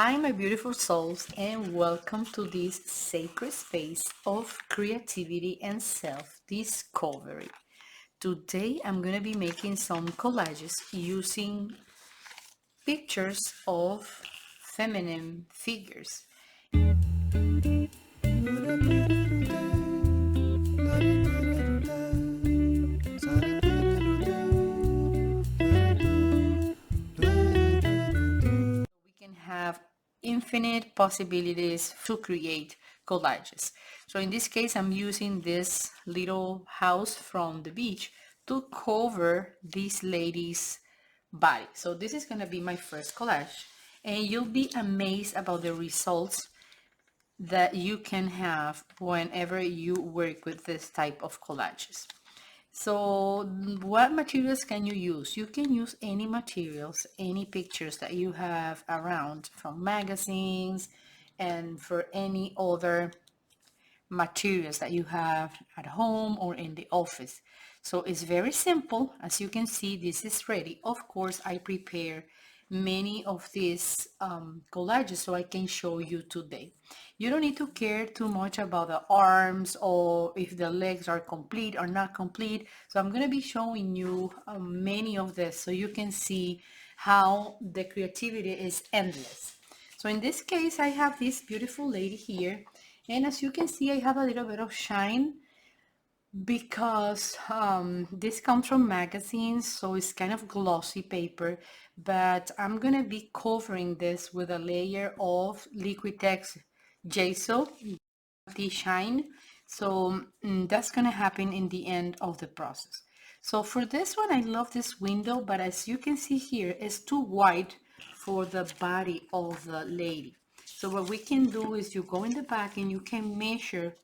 Hi, my beautiful souls, and welcome to this sacred space of creativity and self-discovery. Today, I'm going to be making some collages using pictures of feminine figures. We can have infinite possibilities to create collages. So in this case, I'm using this little house from the beach to cover this lady's body. So this is going to be my first collage, and you'll be amazed about the results that you can have whenever you work with this type of collages. So what materials can you use? You can use any materials, any pictures that you have around from magazines and for any other materials that you have at home or in the office. So it's very simple. As you can see, this is ready. Of course, I prepare many of these collages so I can show you today. You don't need to care too much about the arms or if the legs are complete or not complete. So I'm going to be showing you many of this so you can see how the creativity is endless. So in this case, I have this beautiful lady here, and as you can see, I have a little bit of shine because this comes from magazines, so it's kind of glossy paper, but I'm gonna be covering this with a layer of Liquitex gesso, the shine. So that's gonna happen in the end of the process. So for this one, I love this window, but as you can see here, it's too wide for the body of the lady. So what we can do is you go in the back and you can measure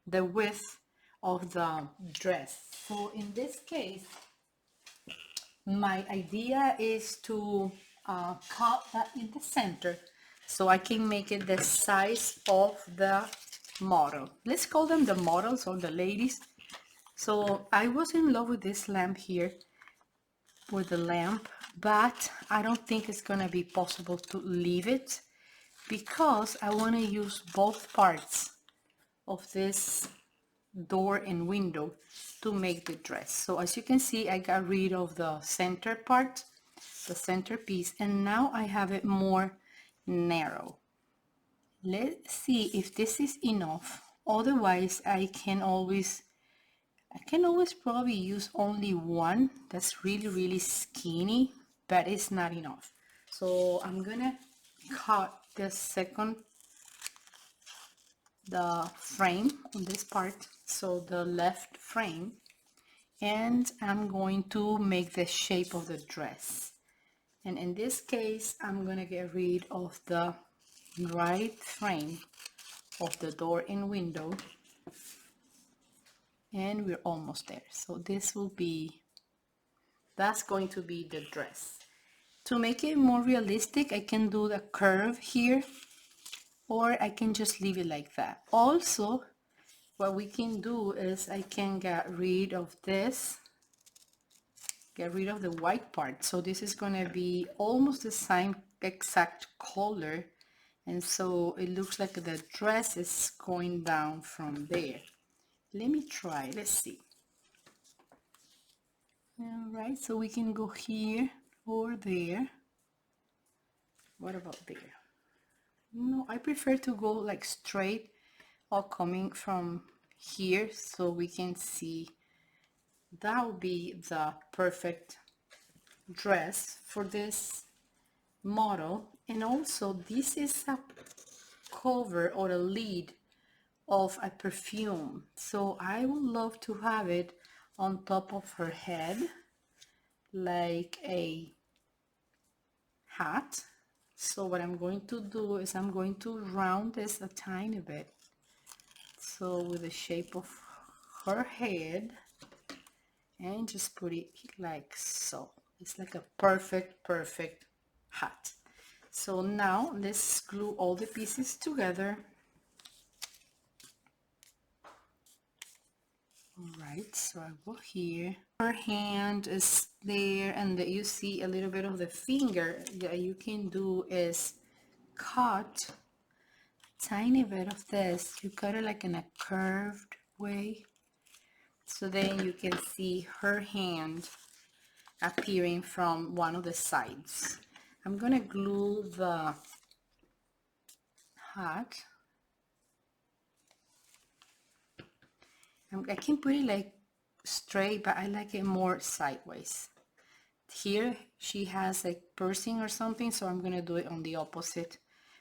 the width of the dress. So in this case, my idea is to cut that in the center so I can make it the size of the model. Let's call them the models or the ladies. So I was in love with this lamp here, with the lamp, but I don't think it's gonna be possible to leave it because I want to use both parts of this door and window to make the dress. So as you can see, I got rid of the center part, the centerpiece, and now I have it more narrow. Let's see if this is enough. Otherwise, I can always probably use only one that's really skinny, but it's not enough. So I'm gonna cut the frame on this part, so the left frame, and I'm going to make the shape of the dress. And in this case, I'm gonna get rid of the right frame of the door and window, and we're almost there. So that's going to be the dress. To make it more realistic, I can do the curve here, or I can just leave it like that. Also, what we can do is I can get rid of this, get rid of the white part. So this is going to be almost the same exact color, and so it looks like the dress is going down from there. Let me try, let's see. All right, so we can go here or there. What about there? No, I prefer to go like straight or coming from here so we can see. That would be the perfect dress for this model. And also this is a cover or a lid of a perfume, so I would love to have it on top of her head like a hat. So what I'm going to do is I'm going to round this a tiny bit, so with the shape of her head, and just put it like so. It's like a perfect hat. So now let's glue all the pieces together. All right, so I go here. Her hand is there, and you see a little bit of the finger. That you can do is cut tiny bit of this. You cut it like in a curved way, so then you can see her hand appearing from one of the sides. I'm gonna glue the hat. I can put it like straight, but I like it more sideways. Here she has like piercing or something, so I'm gonna do it on the opposite,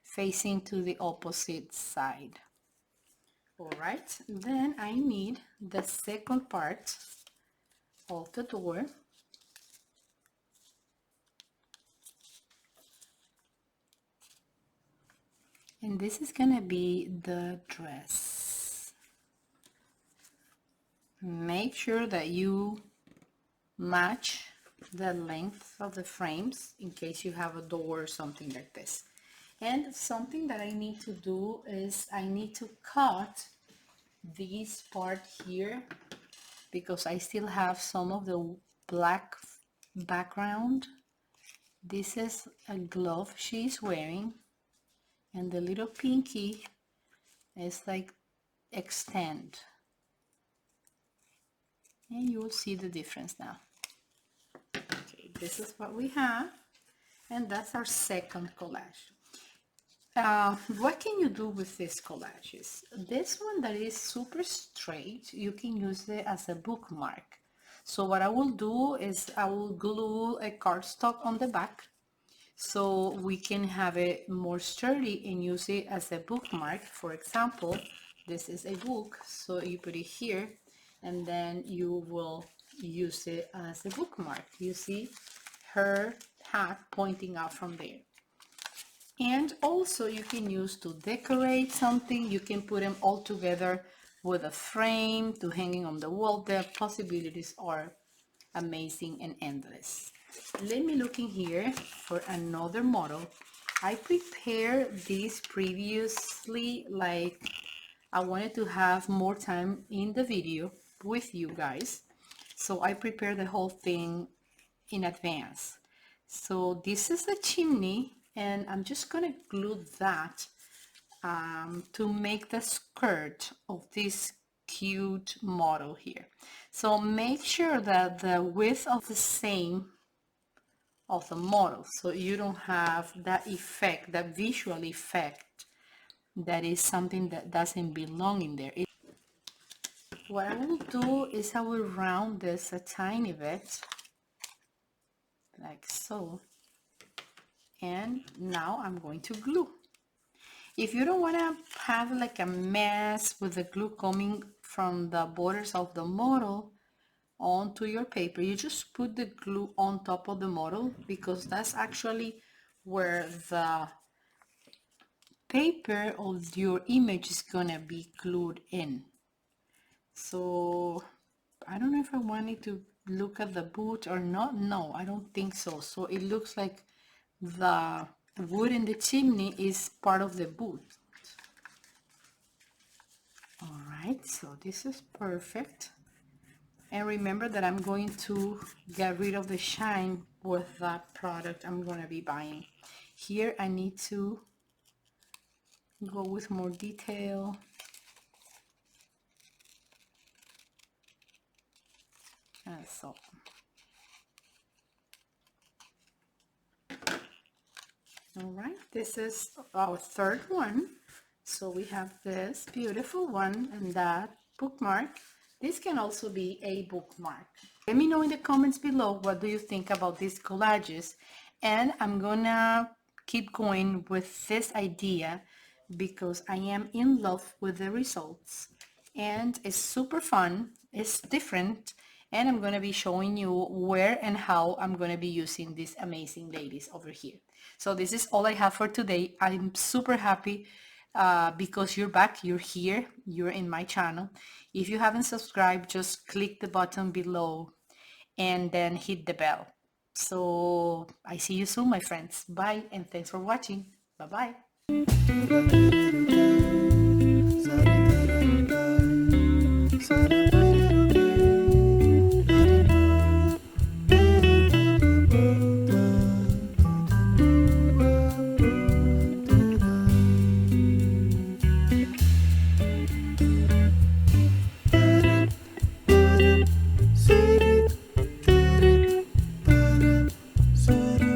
facing to the opposite side. All right, then I need the second part of the door. And this is gonna be the dress. Make sure that you match the length of the frames in case you have a door or something like this. And something that I need to do is I need to cut this part here because I still have some of the black background. This is a glove she's wearing, and the little pinky is like extend, and you will see the difference now. Okay, this is what we have, and that's our second collage. What can you do with these collages? This one that is super straight, you can use it as a bookmark. So what I will do is I will glue a cardstock on the back so we can have it more sturdy and use it as a bookmark. For example, this is a book, so you put it here and then you will use it as a bookmark. You see her hat pointing out from there. And also you can use to decorate something. You can put them all together with a frame to hanging on the wall. The possibilities are amazing and endless. Let me look in here for another model. I prepared this previously, like I wanted to have more time in the video with you guys, so I prepared the whole thing in advance. So this is a chimney, and I'm just gonna glue that to make the skirt of this cute model here. So make sure that the width of the same of the model, so you don't have that effect, that visual effect that is something that doesn't belong in there. What I will do is I will round this a tiny bit like so, and now I'm going to glue. If you don't want to have like a mess with the glue coming from the borders of the model onto your paper, you just put the glue on top of the model, because that's actually where the paper of your image is gonna be glued in. So I don't know if I wanted to look at the boot or not. No, I don't think so. So it looks like the wood in the chimney is part of the boot. All right, so this is perfect. And remember that I'm going to get rid of the shine with that product I'm going to be buying. Here I need to go with more detail. And so. All right, this is our third one. So we have this beautiful one and that bookmark. This can also be a bookmark. Let me know in the comments below, what do you think about these collages? And I'm gonna keep going with this idea because I am in love with the results. And it's super fun, it's different, and I'm gonna be showing you where and how I'm gonna be using these amazing ladies over here. So this is all I have for today. I'm super happy because you're back, you're here, you're in my channel. If you haven't subscribed, just click the button below and then hit the bell. So I see you soon, my friends. Bye, and thanks for watching. Bye bye.